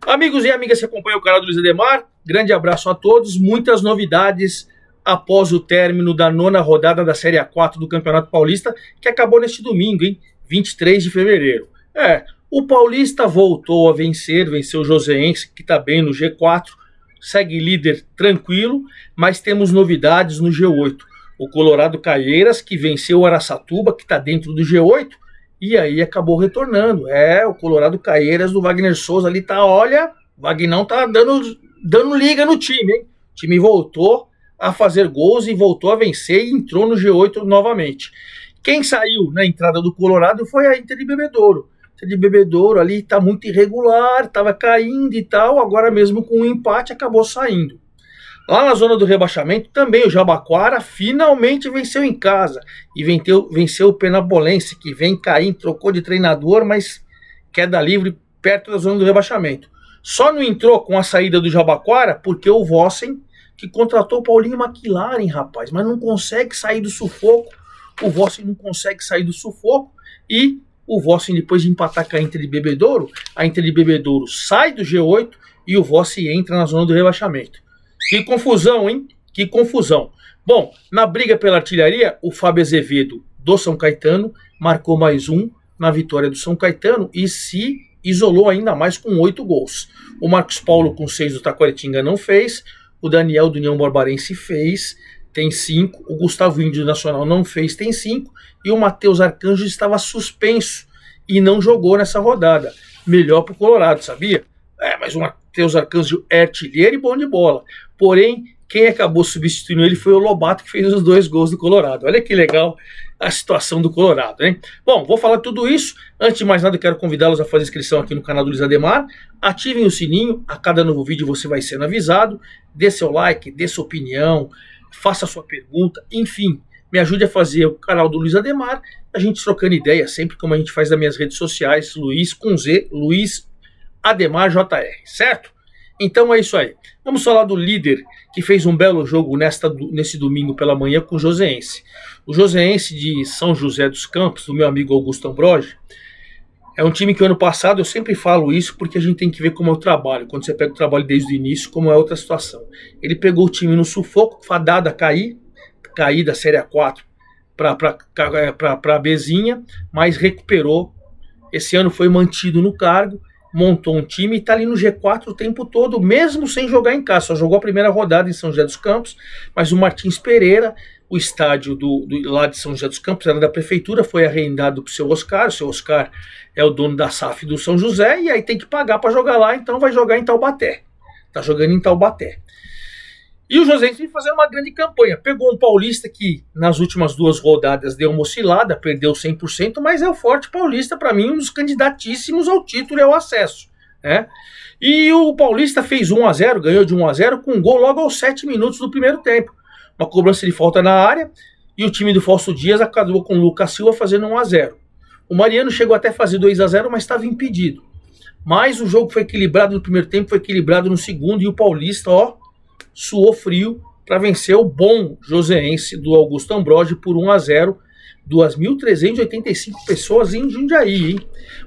Amigos e amigas que acompanham o canal do Luiz Ademar, grande abraço a todos. Muitas novidades após o término da 9ª rodada da Série A4 do Campeonato Paulista, que acabou neste domingo, hein? 23 de fevereiro. O Paulista voltou a vencer, venceu o Joseense, que está bem no G4, segue líder tranquilo, mas temos novidades no G8. O Colorado Caieiras, que venceu o Araçatuba, que está dentro do G8, e aí acabou retornando. O Colorado Caieiras do Wagner Souza ali tá, olha, o Vagnão tá dando liga no time, hein? O time voltou a fazer gols e voltou a vencer e entrou no G8 novamente. Quem saiu na entrada do Colorado foi a Inter de Bebedouro. A Inter de Bebedouro ali tá muito irregular, tava caindo e tal, agora mesmo com um empate acabou saindo. Lá na zona do rebaixamento, também o Jabaquara finalmente venceu em casa e venceu o Penapolense, que vem caindo, trocou de treinador, mas queda livre perto da zona do rebaixamento. Só não entrou com a saída do Jabaquara porque o Vossen, que contratou o Paulinho McLaren, rapaz, mas não consegue sair do sufoco. O Vossen não consegue sair do sufoco e o Vossen, depois de empatar com a Inter de Bebedouro, a Inter de Bebedouro sai do G8 e o Vossen entra na zona do rebaixamento. Que confusão, hein? Que confusão. Bom, na briga pela artilharia, o Fábio Azevedo do São Caetano marcou mais um na vitória do São Caetano e se isolou ainda mais com 8 gols. O Marcos Paulo com 6 do Taquaritinga não fez, o Daniel do União Barbarense fez, tem 5, o Gustavo Índio do Nacional não fez, tem 5, e o Matheus Arcanjo estava suspenso e não jogou nessa rodada. Melhor para o Colorado, sabia? Mas o Matheus Arcanjo é artilheiro e bom de bola. Porém, quem acabou substituindo ele foi o Lobato, que fez os 2 gols do Colorado. Olha que legal a situação do Colorado, hein? Bom, vou falar tudo isso. Antes de mais nada, eu quero convidá-los a fazer inscrição aqui no canal do Luiz Ademar. Ativem o sininho, a cada novo vídeo você vai sendo avisado. Dê seu like, dê sua opinião, faça sua pergunta, enfim, me ajude a fazer o canal do Luiz Ademar, a gente trocando ideia sempre, como a gente faz nas minhas redes sociais, Luiz com Z, Luiz Ademar JR, certo? Então é isso aí. Vamos falar do líder que fez um belo jogo nesse domingo pela manhã com o Joseense. O Joseense de São José dos Campos, do meu amigo Augusto Ambrogi, é um time que o ano passado, eu sempre falo isso porque a gente tem que ver como é o trabalho. Quando você pega o trabalho desde o início, como é outra situação. Ele pegou o time no sufoco, fadado a cair da Série A4 para a Bzinha, mas recuperou. Esse ano foi mantido no cargo, montou um time e está ali no G4 o tempo todo, mesmo sem jogar em casa. Só jogou a primeira rodada em São José dos Campos, mas o Martins Pereira, o estádio lá de São José dos Campos, era da prefeitura, foi arrendado para o seu Oscar. O seu Oscar é o dono da SAF do São José e aí tem que pagar para jogar lá, então vai jogar em Taubaté. Está jogando em Taubaté. E o José vem fazendo uma grande campanha. Pegou um paulista que nas últimas 2 rodadas deu uma oscilada, perdeu 100%, mas é o forte paulista, para mim, um dos candidatíssimos ao título e ao acesso. Né? E o paulista fez 1-0, ganhou de 1-0 com um gol logo aos 7 minutos do primeiro tempo. Uma cobrança de falta na área e o time do Fausto Dias acabou com o Lucas Silva fazendo 1-0. O Mariano chegou até a fazer 2-0, mas estava impedido. Mas o jogo foi equilibrado no primeiro tempo, foi equilibrado no segundo e o paulista, suou frio para vencer o bom joseense do Augusto Ambrogi por 1-0, 2.385 pessoas em Jundiaí, hein?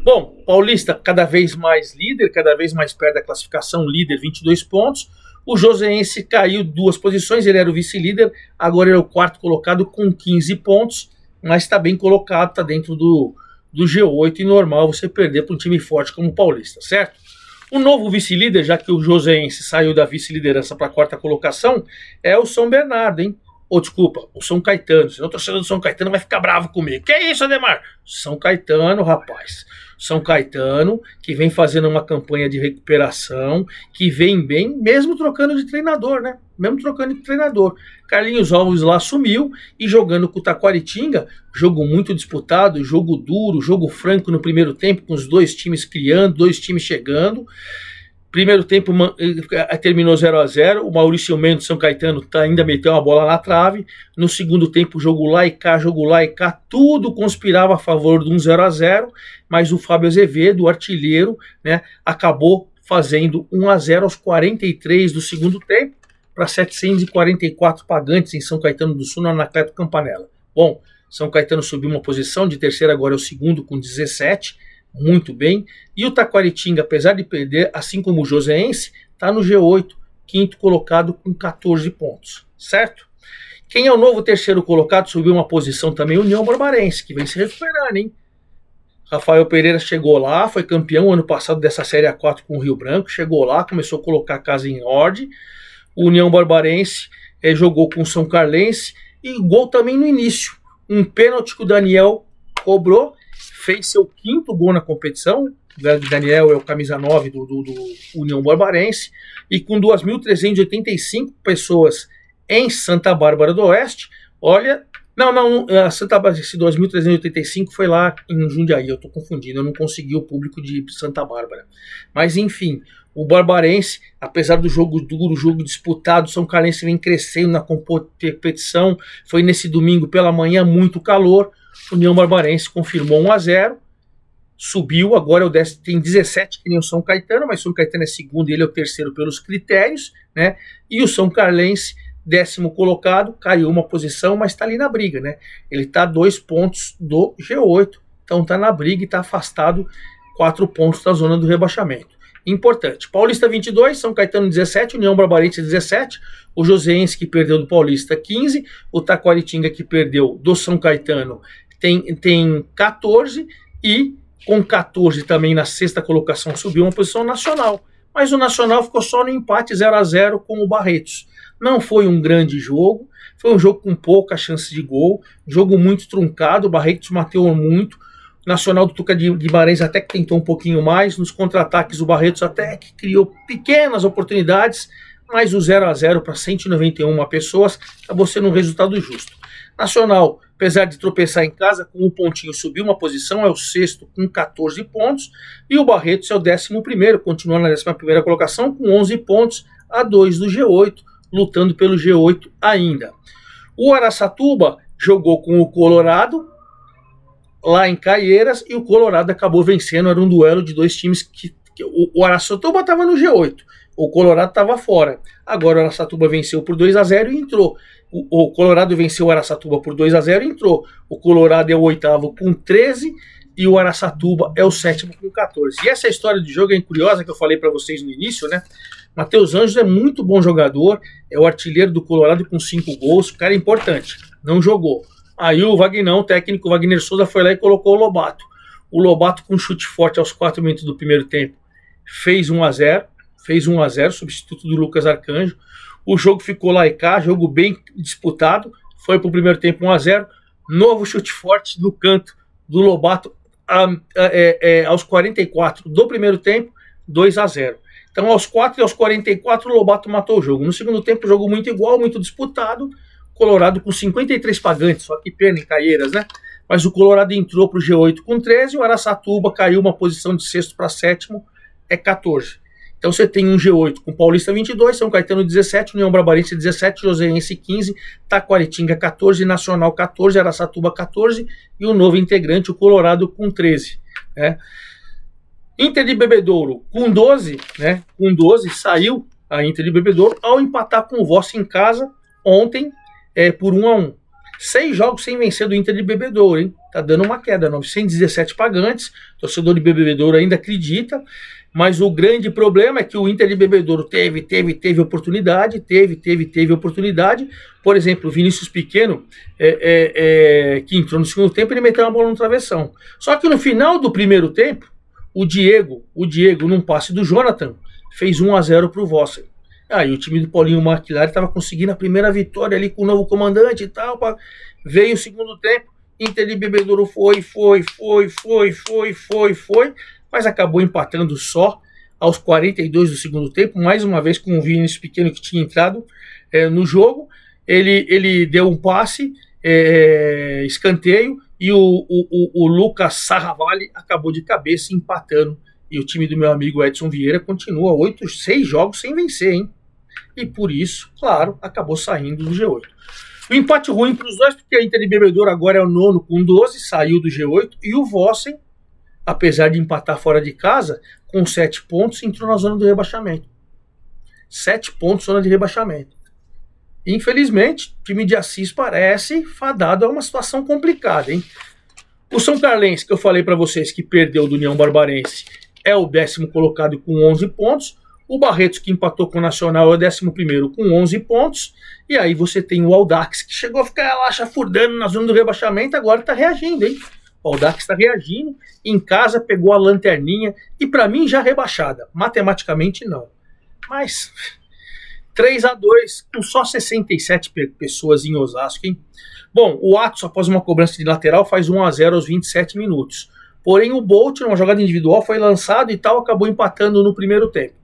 Bom, Paulista cada vez mais líder, cada vez mais perto da classificação, líder, 22 pontos. O joseense caiu 2 posições, ele era o vice-líder, agora ele é o 4º colocado com 15 pontos, mas está bem colocado, está dentro do G8 e normal você perder para um time forte como o Paulista, certo? O novo vice-líder, já que o joseense saiu da vice-liderança para a 4ª colocação, é o São Bernardo, hein? Desculpa, o São Caetano. Senão o torcedor do São Caetano vai ficar bravo comigo. Que é isso, Ademar? São Caetano, rapaz. São Caetano, que vem fazendo uma campanha de recuperação, que vem bem, mesmo trocando de treinador, né? Mesmo trocando de treinador. Carlinhos Alves lá sumiu e jogando com o Taquaritinga, jogo muito disputado, jogo duro, jogo franco no primeiro tempo, com os 2 times criando, 2 times chegando. Primeiro tempo terminou 0-0, o Maurício Mendes São Caetano ainda meteu uma bola na trave. No segundo tempo, jogo lá e cá, tudo conspirava a favor de um 0-0, mas o Fábio Azevedo, o artilheiro, né, acabou fazendo 1-0 aos 43 do segundo tempo, para 744 pagantes em São Caetano do Sul, no Anacleto Campanella. Bom, São Caetano subiu uma posição, de terceiro agora é o segundo com 17, muito bem. E o Taquaritinga, apesar de perder, assim como o Joseense, está no G8, quinto colocado com 14 pontos, certo? Quem é o novo terceiro colocado, subiu uma posição também, União Barbarense, que vem se recuperando, hein? Rafael Pereira chegou lá, foi campeão ano passado dessa Série A4 com o Rio Branco, chegou lá, começou a colocar a casa em ordem. O União Barbarense jogou com o São Carlense e gol também no início. Um pênalti que o Daniel cobrou, fez seu quinto gol na competição. O Daniel é o camisa 9 do União Barbarense, e com 2.385 pessoas em Santa Bárbara do Oeste. Olha, a Santa Bárbara, esse 2.385 foi lá em Jundiaí, eu estou confundindo, eu não consegui o público de Santa Bárbara. Mas enfim, o Barbarense, apesar do jogo duro, jogo disputado, São Carlense vem crescendo na competição. Foi nesse domingo pela manhã, muito calor. União Barbarense confirmou 1-0, subiu, agora é o 10, tem 17 que nem o São Caetano, mas São Caetano é segundo e ele é o terceiro pelos critérios, né? E o São Carlense, 10º colocado, caiu uma posição, mas está ali na briga, né? Ele está a 2 pontos do G8, então está na briga e está afastado 4 pontos da zona do rebaixamento. Importante. Paulista 22, São Caetano 17, União Barbarense 17, o Joseense que perdeu do Paulista 15, o Taquaritinga que perdeu do São Caetano tem 14, e com 14 também na 6ª colocação subiu uma posição Nacional. Mas o Nacional ficou só no empate 0-0 com o Barretos. Não foi um grande jogo, foi um jogo com pouca chance de gol, jogo muito truncado, o Barretos bateu muito. Nacional do Tuca de Guimarães até que tentou um pouquinho mais, nos contra-ataques o Barretos até que criou pequenas oportunidades, mas o 0-0 para 191 pessoas acabou sendo um resultado justo. Nacional, apesar de tropeçar em casa, com um pontinho subiu uma posição, é o 6º com 14 pontos, e o Barretos é o 11º, continua na 11ª colocação com 11 pontos, a 2 do G8, lutando pelo G8 ainda. O Araçatuba jogou com o Colorado, lá em Caieiras, e o Colorado acabou vencendo. Era um duelo de dois times que o Araçatuba estava no G8, o Colorado estava fora. Agora o Araçatuba venceu por 2-0 e entrou. O Colorado venceu o Araçatuba por 2-0 e entrou. O Colorado é o 8º com 13 e o Araçatuba é o 7º com 14. E essa história de jogo é curiosa, que eu falei para vocês no início, né? Matheus Anjos é muito bom jogador, é o artilheiro do Colorado com 5 gols, o cara é importante, não jogou. Aí o Vagnão, o técnico Wagner Souza, foi lá e colocou o Lobato. O Lobato, com um chute forte aos 4 minutos do primeiro tempo, fez 1-0, substituto do Lucas Arcanjo. O jogo ficou lá e cá, jogo bem disputado, foi para o primeiro tempo 1-0, novo chute forte do canto do Lobato aos 44 do primeiro tempo, 2-0. Então aos 4 e aos 44 o Lobato matou o jogo. No segundo tempo, jogo muito igual, muito disputado, Colorado com 53 pagantes, só que pena em Caieiras, né? Mas o Colorado entrou para o G8 com 13, o Araçatuba caiu uma posição de 6º para 7º, é 14. Então você tem um G8 com Paulista 22, São Caetano 17, União Barbarense 17, Joseense 15, Taquaritinga 14, Nacional 14, Araçatuba 14 e o novo integrante, o Colorado, com 13. Né? Inter de Bebedouro com 12, né? Com 12 saiu a Inter de Bebedouro ao empatar com o Vossa em casa ontem por 1-1. 6 jogos sem vencer do Inter de Bebedouro, hein? Tá dando uma queda, 917 pagantes, torcedor de Bebedouro ainda acredita, mas o grande problema é que o Inter de Bebedouro teve oportunidade, teve oportunidade. Por exemplo, o Vinícius Pequeno, que entrou no segundo tempo, ele meteu uma bola no travessão. Só que no final do primeiro tempo, o Diego, num passe do Jonathan, fez 1-0 para o Vossa. Aí o time do Paulinho Maquilari estava conseguindo a primeira vitória ali com o novo comandante e tal. Veio o segundo tempo, Inter de Bebedouro foi, mas acabou empatando só aos 42 do segundo tempo, mais uma vez com o Vinícius Pequeno que tinha entrado no jogo. Ele deu um passe, escanteio, e o Lucas Sarravalli acabou de cabeça empatando. E o time do meu amigo Edson Vieira continua 6 jogos sem vencer, hein? E por isso, claro, acabou saindo do G8. O empate ruim para os dois, porque a Inter de Bebedouro agora é o 9º com 12, saiu do G8, e o Vossen, apesar de empatar fora de casa, com 7 pontos, entrou na zona do rebaixamento. 7 pontos, zona de rebaixamento. Infelizmente, o time de Assis parece fadado a uma situação complicada, hein? O São Carlense, que eu falei para vocês que perdeu do União Barbarense, é o 10º colocado com 11 pontos. O Barretos, que empatou com o Nacional, é o 11º com 11 pontos. E aí você tem o Audax, que chegou a ficar lá chafurdando na zona do rebaixamento, agora está reagindo, hein? O Audax está reagindo, em casa pegou a lanterninha, e para mim já rebaixada. Matematicamente não. Mas 3-2, com só 67 pessoas em Osasco, hein? Bom, o Atos, após uma cobrança de lateral, faz 1-0 aos 27 minutos. Porém, o Bolt, numa jogada individual, foi lançado e tal, acabou empatando no primeiro tempo.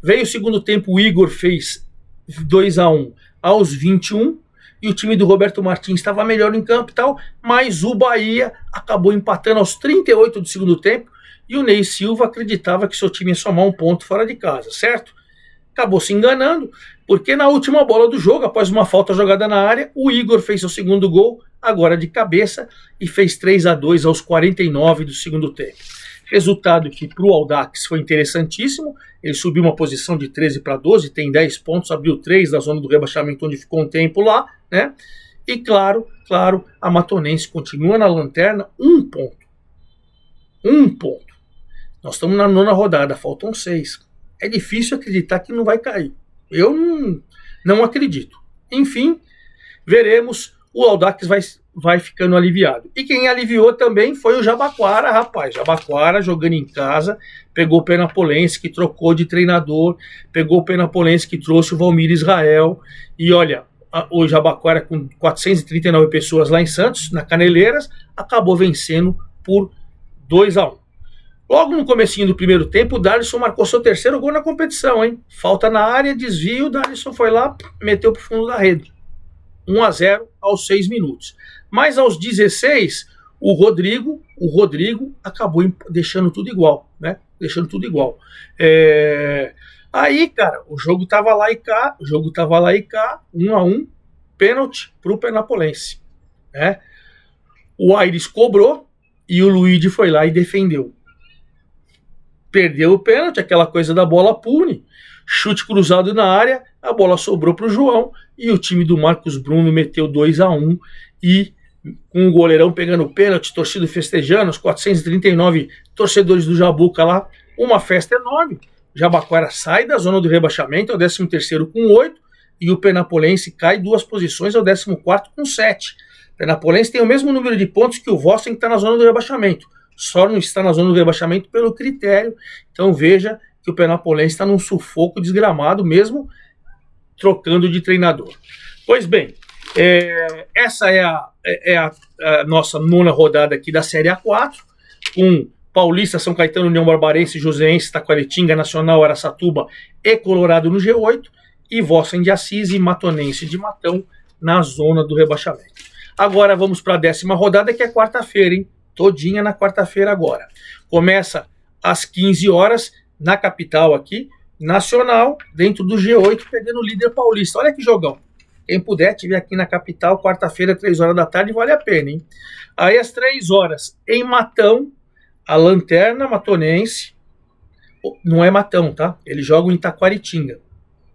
Veio o segundo tempo, o Igor fez 2-1 aos 21, e o time do Roberto Martins estava melhor em campo e tal, mas o Bahia acabou empatando aos 38 do segundo tempo, e o Ney Silva acreditava que seu time ia somar um ponto fora de casa, certo? Acabou se enganando, porque na última bola do jogo, após uma falta jogada na área, o Igor fez seu segundo gol, agora de cabeça, e fez 3-2 aos 49 do segundo tempo. Resultado que para o Audax foi interessantíssimo, ele subiu uma posição de 13 para 12, tem 10 pontos, abriu 3 da zona do rebaixamento, onde ficou um tempo lá, né? E claro, a Matonense continua na lanterna, 1 ponto. 1 ponto. Nós estamos na 9ª rodada, faltam 6. É difícil acreditar que não vai cair. Eu não acredito. Enfim, veremos. O Audax vai ficando aliviado. E quem aliviou também foi o Jabaquara, rapaz. Jabaquara jogando em casa, pegou o Penapolense, que trocou de treinador, pegou o Penapolense, que trouxe o Valmir Israel. E olha, o Jabaquara, com 439 pessoas lá em Santos, na Caneleiras, acabou vencendo por 2-1. Logo no comecinho do primeiro tempo, o Darlisson marcou seu 3º gol na competição, hein? Falta na área, desvio, o Darlisson foi lá, meteu pro fundo da rede. 1-0 aos 6 minutos. Mas aos 16, o Rodrigo acabou deixando tudo igual, né? Deixando tudo igual. Aí, cara, o jogo tava lá e cá, 1-1, pênalti pro Penapolense, né? O Aires cobrou e o Luigi foi lá e defendeu. Perdeu o pênalti, aquela coisa da bola pune, chute cruzado na área, a bola sobrou para o João e o time do Marcos Bruno meteu 2-1 e com o goleirão pegando o pênalti, torcida festejando, os 439 torcedores do Jabuca lá, uma festa enorme. Jabaquara sai da zona do rebaixamento, é o 13º com 8 e o Penapolense cai 2 posições, é o 14º com 7. O Penapolense tem o mesmo número de pontos que o Vossen, que está na zona do rebaixamento. Só não está na zona do rebaixamento pelo critério. Então veja que o Penapolense está num sufoco desgramado, mesmo trocando de treinador. Pois bem, essa é a nossa 9ª rodada aqui da Série A4, com Paulista, São Caetano, União Barbarense, Joseense, Taquaritinga, Nacional, Araçatuba e Colorado no G8, e Vossen de Assis e Matonense de Matão na zona do rebaixamento. Agora vamos para a 10ª rodada, que é quarta-feira, hein? Todinha na quarta-feira agora. Começa às 15 horas na capital aqui, Nacional, dentro do G8, pegando o líder paulista. Olha que jogão. Quem puder, estiver aqui na capital, quarta-feira, 3 horas da tarde, vale a pena, hein? Aí às 3 horas, em Matão, a Lanterna Matonense, não é Matão, tá? Eles jogam em Taquaritinga.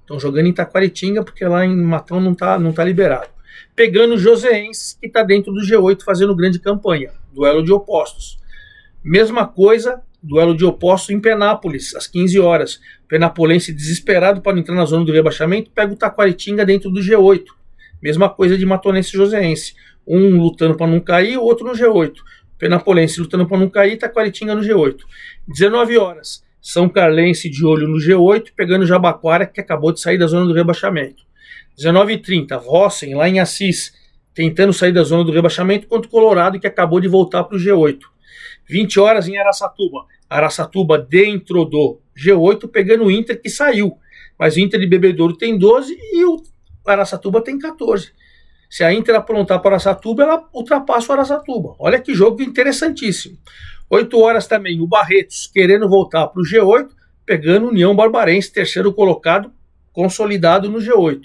Estão jogando em Taquaritinga, porque lá em Matão não tá liberado. Pegando o Joseense, que está dentro do G8, fazendo grande campanha. Duelo de opostos. Mesma coisa, duelo de opostos em Penápolis, às 15 horas. Penapolense desesperado para não entrar na zona do rebaixamento, pega o Taquaritinga dentro do G8. Mesma coisa de Matonense e Joseense. Um lutando para não cair, o outro no G8. Penapolense lutando para não cair, Taquaritinga no G8. 19 horas, São Carlense de olho no G8, pegando Jabaquara, que acabou de sair da zona do rebaixamento. 19h30, Vossen, lá em Assis, tentando sair da zona do rebaixamento, contra o Colorado, que acabou de voltar para o G8. 20 horas em Araçatuba. Araçatuba dentro do G8, pegando o Inter, que saiu. Mas o Inter de Bebedouro tem 12 e o Araçatuba tem 14. Se a Inter aprontar para o Araçatuba, ela ultrapassa o Araçatuba. Olha que jogo interessantíssimo. 8 horas também, o Barretos, querendo voltar para o G8, pegando União Barbarense, 3º colocado, consolidado no G8.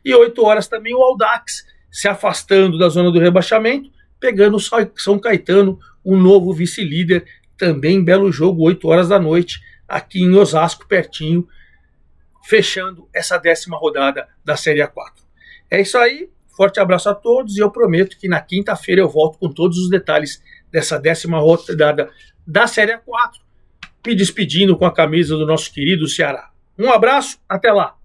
E 8 horas também o Audax, se afastando da zona do rebaixamento, pegando o São Caetano, o novo vice-líder, também belo jogo, 8 horas da noite, aqui em Osasco, pertinho, fechando essa 10ª rodada da Série A4. É isso aí, forte abraço a todos e eu prometo que na quinta-feira eu volto com todos os detalhes dessa 10ª rodada da Série A4, me despedindo com a camisa do nosso querido Ceará. Um abraço, até lá!